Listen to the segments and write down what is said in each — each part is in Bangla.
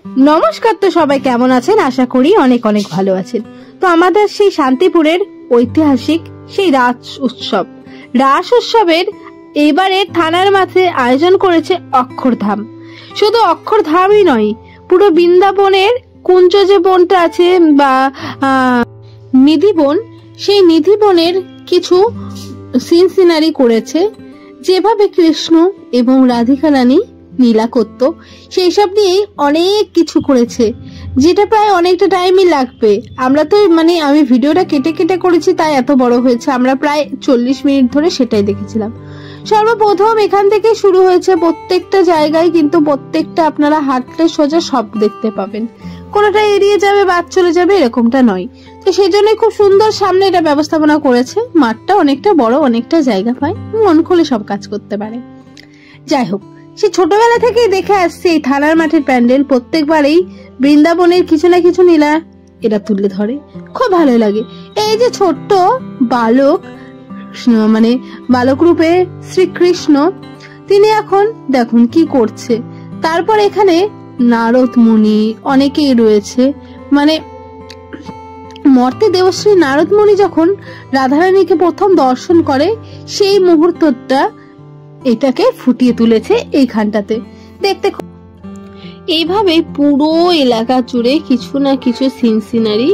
নমস্কার। তো সবাই কেমন আছেন? আশা করি অনেক অনেক ভালো আছেন। তো আমাদের সেই শান্তিপুরের ঐতিহাসিক সেই রাস উৎসবের এবারে থানার মাঠে আয়োজন করেছে অক্ষরধাম। শুধু অক্ষরধামই নয়, পুরো বৃন্দাবনের কুঞ্জ যে বনটা আছে বা নিধি বন, সেই নিধি বনের কিছু সিন সিনারি করেছে। যেভাবে কৃষ্ণ এবং রাধিকা রানী নীলা করত সেই সব নিয়েই অনেক কিছু করেছে, যেটা প্রায় অনেকটা টাইমই লাগবে। আমরা তো আমি ভিডিওটা কেটে কেটে করেছি, তাই এত বড় হয়েছে। আমরা প্রায় 40 মিনিট ধরে সেটাই দেখেছিলাম। সর্বপ্রথম এখান থেকে শুরু হয়েছে। প্রত্যেকটা জায়গায় কিন্তু প্রত্যেকটা আপনারা হাঁটলে সোজা সব দেখতে পাবেন, কোনোটা এড়িয়ে যাবে বাদ চলে যাবে এরকমটা নয়। তো সেই জন্য খুব সুন্দর সামনে এটা ব্যবস্থাপনা করেছে। মাঠটা অনেকটা বড়, অনেকটা জায়গা পায়, মন খুলে সব কাজ করতে পারে। যাই হোক, সে ছোটবেলা থেকেই দেখে আসছে এই থানার মাঠের প্যান্ডেল প্রত্যেকবারেই বৃন্দাবনের কিছু না কিছু নীলা এটা তুলে ধরে, খুব ভালো লাগে। এই যে ছোট্ট বালক, বালক রূপে শ্রীকৃষ্ণ, তিনি এখন দেখুন কি করছে। তারপর এখানে নারদ মুনি অনেকেই রয়েছে। মর্তে দেবশ্রী নারদ মুনি যখন রাধারানীকে প্রথম দর্শন করে, সেই মুহূর্তটা এটাকে ফুটিয়ে তুলেছে এইখানটাতে। দেখতে এইভাবে পুরো এলাকা জুড়ে কিছু না কিছু সিন সিনারি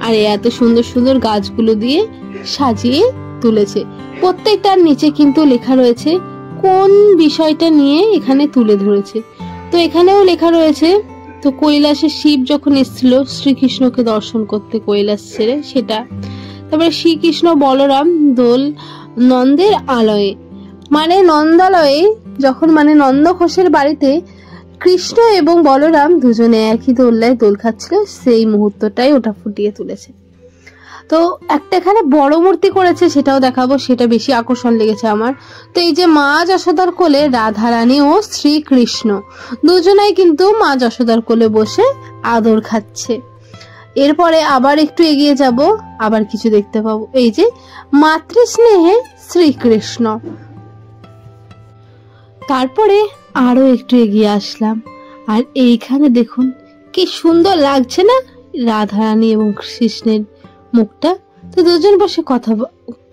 আর এত সুন্দর সুন্দর গাছগুলো দিয়ে সাজিয়ে তুলেছে। প্রত্যেকটার নিচে কিন্তু লেখা রয়েছে কোন বিষয়টা নিয়ে এখানে তুলে ধরেছে। তো এখানেও লেখা রয়েছে, তো কৈলাসে শিব যখন এসেছিল শ্রীকৃষ্ণকে দর্শন করতে কৈলাস ছেড়ে, সেটা। তারপরে শ্রীকৃষ্ণ বলরাম দোল নন্দের আলয়ে, নন্দালয়ে যখন নন্দ ঘোষের বাড়িতে কৃষ্ণ এবং বলরাম দুজনে একই দোলনায় দোল খাচ্ছিল, সেই মুহূর্তটাই ওটা ফুটিয়ে তুলেছে। তো একটা এখানে বড় মূর্তি করেছে, সেটাও দেখাবো, সেটা বেশি আকর্ষণ লেগেছে আমার। তো এই যে মা যশোদার কোলে রাধারানী ও শ্রীকৃষ্ণ দুজনাই কিন্তু মা যশোদার কোলে বসে আদর খাচ্ছে। এরপরে আবার একটু এগিয়ে যাব, আবার কিছু দেখতে পাবো। এই যে মাতৃস্নেহে শ্রীকৃষ্ণ। তারপরে আরো একটু এগিয়ে আসলাম, আর এইখানে দেখুন কি সুন্দর লাগছে না রাধারানী এবং কৃষ্ণের মুখটা। তো দুজন বসে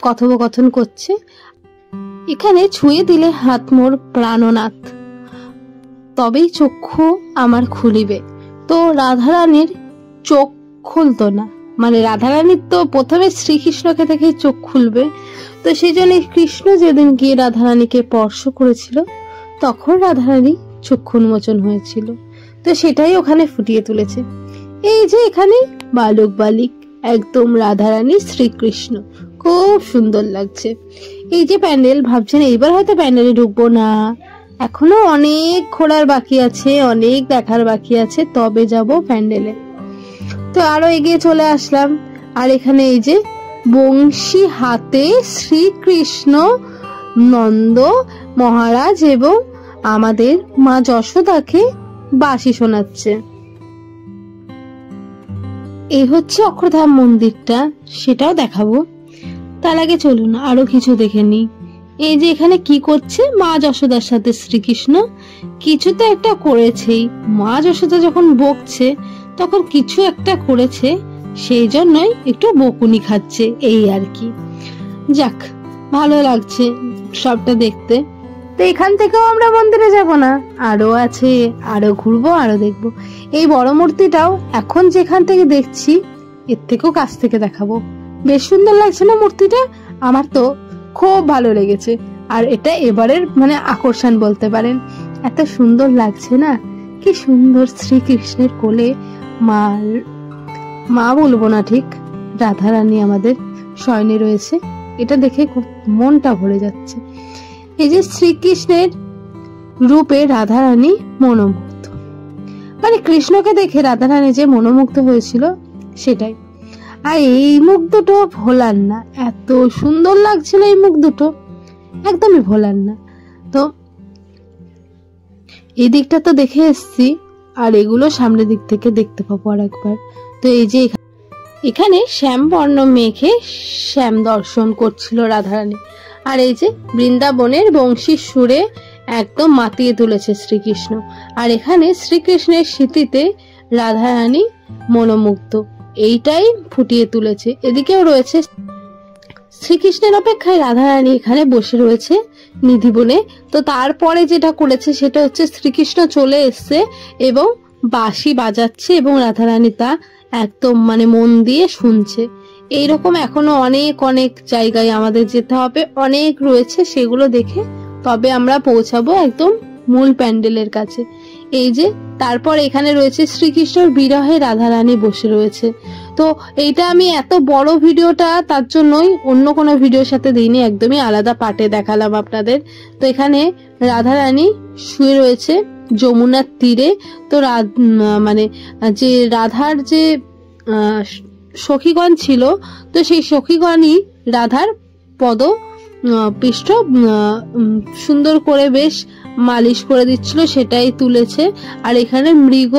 কথোপকথন করছে। এখানে ছুঁয়ে দিলে হাত মোর প্রাণনাথ, তবেই চক্ষু আমার খুলিবে। তো রাধারানীর চোখ খুলতো না, রাধারানীর তো প্রথমে শ্রীকৃষ্ণকে দেখে চোখ খুলবে। তো সেই জন্য কৃষ্ণ যেদিন গিয়ে রাধারানীকে স্পর্শ করেছিল, তখন রাধারানী চক্ষু উন্মোচন হয়েছিল। তো সেটাই ওখানে ফুটিয়ে তুলেছে। এই যে এখানে বালক বালিক, একদম রাধারানী শ্রীকৃষ্ণ, খুব সুন্দর লাগছে। এই যে প্যান্ডেল, ভাবছেন এইবার হয়তো প্যান্ডেলে ঢুকবো না, এখনো অনেক ঘোরার বাকি আছে, অনেক দেখার বাকি আছে, তবে যাব প্যান্ডেলে। তো আরো এগিয়ে চলে আসলাম, আর এখানে এই যে বংশী হাতে শ্রীকৃষ্ণ নন্দ মহারাজ এবং আমাদের মা যশোদাকে বাঁশি শোনাচ্ছে। এই হচ্ছে অক্ষরধাম মন্দিরটা, সেটাও দেখাবো। তার আগে চলুন আরো কিছু দেখে নিই। এই যে এখানে কি করছে মা যশোদার সাথে শ্রীকৃষ্ণ, কিছু তো একটা করেছেই। মা যশোদা যখন বকছে তখন কিছু একটা করেছে, সেই জন্যই একটু বকুনি খাচ্ছে, এই আর কি। যাক, ভালো লাগছে সবটা দেখতে। তো এখান থেকেও আমরা মন্দিরে যাব না, আরো আছে, আরো ঘুরবো, আরো দেখবো। এই বড় মূর্তিটাও এখন যেখান থেকে দেখছি, এর থেকেও কাছ থেকে দেখাবো। বেশ সুন্দর লাগছে না মূর্তিটা? আমার তো খুব ভালো লেগেছে। আর এটা এবারের আকর্ষণ বলতে পারেন, এত সুন্দর লাগছে না? কি সুন্দর শ্রীকৃষ্ণের কোলে মা বলবো না, ঠিক রাধারানী আমাদের শয়নে রয়েছে। এটা দেখে খুব মনটা ভরে যাচ্ছে। এই যে শ্রীকৃষ্ণের রূপে রাধারানী মনোমুগ্ধ, কৃষ্ণকে দেখে রাধারানী যে মনোমুগ্ধ হয়েছিল সেটাই। আর এই মুখ দুটো ভোলার না, এত সুন্দর লাগছিল এই মুখ দুটো, একদমই ভোলার না। তো এই দিকটা তো দেখে এসছি, আর এগুলো সামনের দিক থেকে দেখতে পাবো আর একবার। তো এই যে এখানে শ্যাম বর্ণ মেঘে শ্যাম দর্শন করছিল রাধারানী। আর এই যে বৃন্দাবনের বংশীর সুরে একদম মাতিয়ে তুলেছে শ্রীকৃষ্ণ। আর এখানে শ্রীকৃষ্ণের স্মৃতিতে রাধারানী মনোমুগ্ধ, এইটাই ফুটিয়ে তুলেছে। এদিকেও রয়েছে শ্রীকৃষ্ণের অপেক্ষায় রাধারানী এখানে বসে রয়েছে নিধিবনে। তো তারপরে যেটা করেছে সেটা হচ্ছে শ্রীকৃষ্ণ চলে এসছে এবং বাঁশি বাজাচ্ছে এবং রাধারানী তা একদম মানে মন দিয়ে শুনছে। এইরকম এখনো অনেক অনেক জায়গায় আমাদের যেতে হবে, অনেক রয়েছে, সেগুলো দেখে তবে আমরা পৌঁছাবো একদম মূল প্যান্ডেলের কাছে। এই যে তারপর এখানে রয়েছে শ্রীকৃষ্ণর বিরহে রাধারানী বসে রয়েছে। তো এইটা আমি এত বড় ভিডিওটা তার জন্যই অন্য কোনো ভিডিওর সাথে দিইনি, একদমই আলাদা পার্টে দেখালাম আপনাদের। তো এখানে রাধারানী শুয়ে রয়েছে যমুনার তীরে। তো মানে যে রাধার যে সখীগণ ছিল, তো সেই সখীগণই রাধার পদ পৃষ্ঠ সুন্দর করে বেশ মালিশ করে দিচ্ছিল, সেটাই তুলেছে। আর এখানে মৃগ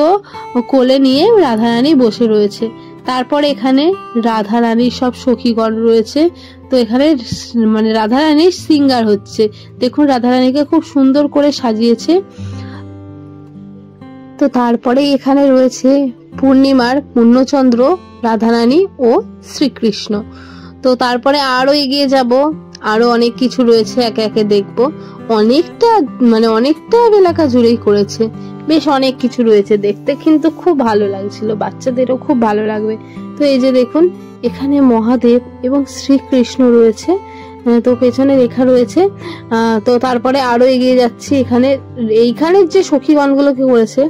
কোলে নিয়ে রাধারানী বসে রয়েছে। তারপর এখানে রাধারানীর সব সখীগণ রয়েছে। তো এখানে মানে রাধারানীর সিঙ্গার হচ্ছে, দেখুন রাধারানীকে খুব সুন্দর করে সাজিয়েছে। তো তারপরে এখানে রয়েছে পূর্ণিমার পূর্ণচন্দ্র, রাধারানী ও শ্রীকৃষ্ণ। তো তারপরে আরো এগিয়ে যাব, আরো অনেক কিছু রয়েছে, একে একে দেখবো। অনেকটা এলাকা জুড়েই করেছে, বেশ অনেক কিছু রয়েছে দেখতে, কিন্তু খুব ভালো লাগছিল, বাচ্চাদেরও খুব ভালো লাগবে। তো এই যে দেখুন এখানে মহাদেব এবং শ্রীকৃষ্ণ রয়েছে, তো পেছনে লেখা রয়েছে। তো তারপরে আরো এগিয়ে যাচ্ছি, এইখানের যে সখীগণগুলোকে করেছে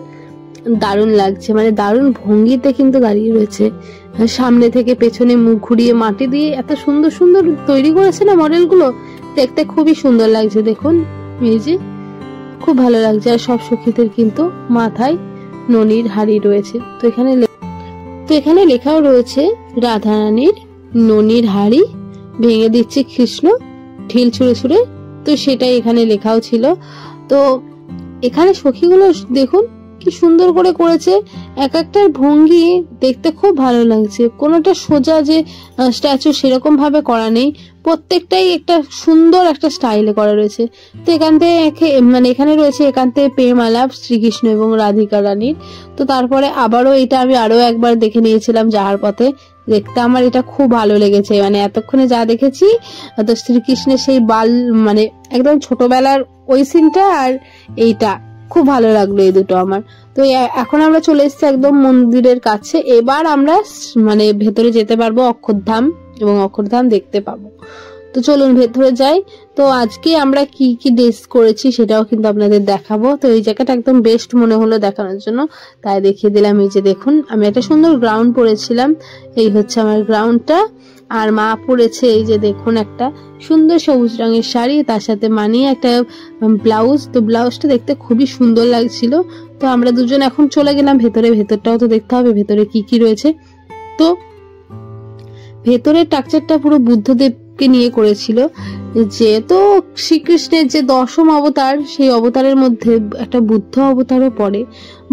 দারুণ লাগছে, মানে দারুণ ভঙ্গিতে কিন্তু দাঁড়িয়ে রয়েছে, সামনে থেকে পেছনে মুখ ঘুরিয়ে মাটি দিয়ে এত সুন্দর সুন্দর তৈরি করেছে না মডেলগুলো, দেখতে খুবই সুন্দর লাগছে। দেখুন এই যে খুব ভালো লাগছে। আর সব সখীদের কিন্তু মাথায় ননির হাড়ি রয়েছে। তো এখানে লেখাও রয়েছে রাধারানীর ননির হাড়ি ভেঙে দিচ্ছে কৃষ্ণ ঢিল ছুঁড়ে ছুঁড়ে, তো সেটাই এখানে লেখাও ছিল। তো এখানে সখীগুলো দেখুন কি সুন্দর করে করেছে, এক একটার ভঙ্গি দেখতে খুব ভালো লাগছে। কোনোটা সোজা যে স্ট্যাচু সেরকম ভাবে করা নেই, প্রত্যেকটাই একটা সুন্দর একটা স্টাইলে করা রয়েছে। তো এখানে রয়েছে একান্তে প্রেম আলাপ শ্রীকৃষ্ণ এবং রাধিকা রানীর। তো তারপরে আবারও এটা আমি আরো একবার দেখে নিয়েছিলাম যাওয়ার পথে, দেখতে আমার এটা খুব ভালো লেগেছে। মানে এতক্ষণে যা দেখেছি, তো শ্রীকৃষ্ণের সেই মানে একদম ছোটবেলার ওই সিনটা আর এইটা খুব ভালো লাগলো, এই দুটো আমার। তো এখন আমরা চলে এসেছি একদম মন্দিরের কাছে, এবার আমরা মানে ভেতরে যেতে পারবো অক্ষরধাম, এবং অক্ষরধাম দেখতে পাবো। তো চলুন ভেতরে যাই। তো আজকে আমরা কি কি ড্রেস করেছি সেটাও কিন্তু আপনাদের দেখাবো। তো এই জায়গাটা একদম বেস্ট মনে হলো দেখানোর জন্য, তাই দেখিয়ে দিলাম। এই যে দেখুন আমি একটা সুন্দর গ্রাউন্ড পরেছিলাম, এই হচ্ছে আমার গ্রাউন্ডটা। আর মা পরেছে এই যে দেখুন একটা সুন্দর সবুজ রঙের শাড়ি, তার সাথে মানিয়ে একটা ব্লাউজ। তো ব্লাউজটা দেখতে খুবই সুন্দর লাগছিল। তো আমরা দুজন এখন চলে গেলাম ভেতরে, ভেতরটাও তো দেখতে হবে ভেতরে কি কি রয়েছে। তো ভেতরের স্ট্রাকচারটা পুরো বুদ্ধদেবকে নিয়ে করেছিল, যেহেতু শ্রীকৃষ্ণের যে দশম অবতার, সেই অবতারের মধ্যে একটা বুদ্ধ অবতারও পড়ে।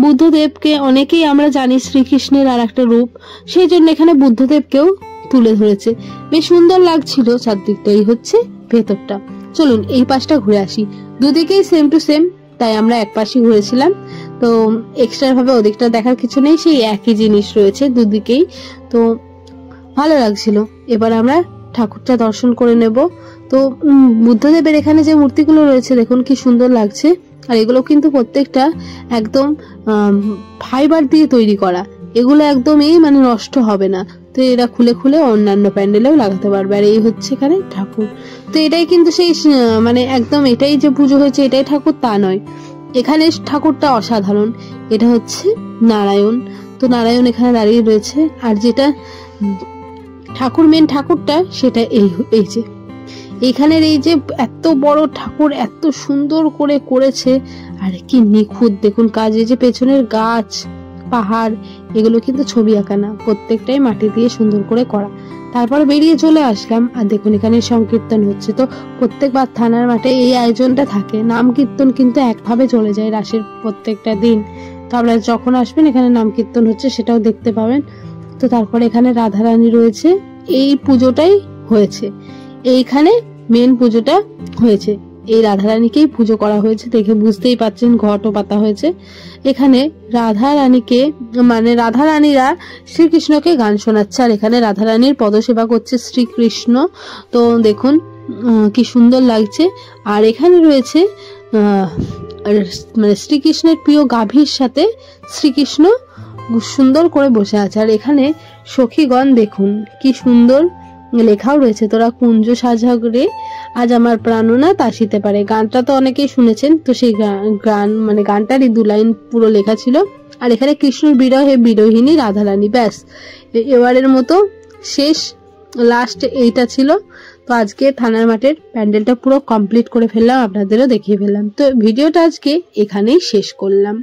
বুদ্ধদেবকে অনেকেই আমরা জানি শ্রীকৃষ্ণের আর একটা রূপ, সেই জন্য এখানে বুদ্ধদেবকেও তুলে ধরেছে, বেশ সুন্দর লাগছিল চারদিকটা। এই হচ্ছে ভেতরটা। চলুন এই পাশটা ঘুরে আসি, দুদিকেই সেম টু সেম, তাই আমরা এক পাশে ঘুরেছিলাম। তো এক্সট্রা ভাবে ওদিকটা দেখার কিছু নেই, সেই একই জিনিস রয়েছে দুদিকেই, তো ভালো লাগছিল। এবার আমরা ঠাকুরটা দর্শন করে নেব। তো বুদ্ধদেবের এখানে যে মূর্তিগুলো রয়েছে দেখুন কি সুন্দর লাগছে, আর এগুলো কিন্তু প্রত্যেকটা একদম ফাইবার দিয়ে তৈরি করা, এগুলো একদমই মানে নষ্ট হবে না। তো এরা খুলে খুলে অন্যান্য প্যান্ডেলেও লাগাতে পারবে। আর এই হচ্ছে এখানে ঠাকুর। তো এটাই কিন্তু সেই মানে একদম এটাই যে পুজো হয়েছে এটাই ঠাকুর তা নয়, এখানে ঠাকুরটা অসাধারণ। এটা হচ্ছে নারায়ণ। তো নারায়ণ এখানে দাঁড়িয়ে রয়েছে, আর যেটা ঠাকুর মেন ঠাকুরটা সেটা এই যে এইখানের এই যে এত বড় ঠাকুর এত সুন্দর করে করেছে, আর কি নিখুঁত দেখুন কাজ। এই যে পেছনের গাছ পাহাড় এগুলো কিন্তু ছবি আঁকা না, প্রত্যেকটাই মাটি দিয়ে সুন্দর করে করা। তারপর বেরিয়ে চলে আসলাম, আর দেখুন এখানে সংকীর্তন হচ্ছে। তো প্রত্যেকবার থানার মাঠে এই আয়োজনটা থাকে, নাম কীর্তন কিন্তু একভাবে চলে যায় রাসের প্রত্যেকটা দিন। তো আপনারা যখন আসবেন এখানে নাম কীর্তন হচ্ছে সেটাও দেখতে পাবেন। তো তারপরে এখানে রাধারানী রয়েছে, এই পুজোটাই হয়েছে, এইখানে মেন পুজোটা হয়েছে। এই রাধারানীকেই পুজো করা হয়েছে, দেখে বুঝতেই পাচ্ছেন ঘটও পাতা হয়েছে। এখানে রাধারানীকে মানে রাধারানীরা শ্রীকৃষ্ণকে গান শোনাচ্ছে, আর এখানে রাধারানীর পদসেবা করছে শ্রীকৃষ্ণ। তো দেখুন কি সুন্দর লাগছে। আর এখানে রয়েছে মানে শ্রীকৃষ্ণের প্রিয় গাভীর সাথে শ্রীকৃষ্ণ সুন্দর করে বসে আছে। আর এখানে সখীগণ দেখুন কি সুন্দর লেখাও রয়েছে, তোরা কুঞ্জ সাজাগরে আজ আমার প্রাণনাথ আসিতে পারে। গানটা তো অনেকেই শুনেছেন, তো সেই গান মানে গানটারই 2 লাইন পুরো লেখা ছিল। আর এখানে কৃষ্ণর বিরহে বিরোহিনী রাধারানী, ব্যাস এবারের মতো শেষ লাস্ট এইটা ছিল। তো আজকে থানার মাঠের প্যান্ডেলটা পুরো কমপ্লিট করে ফেললাম, আপনাদেরও দেখিয়ে ফেললাম। তো ভিডিওটা আজকে এখানেই শেষ করলাম।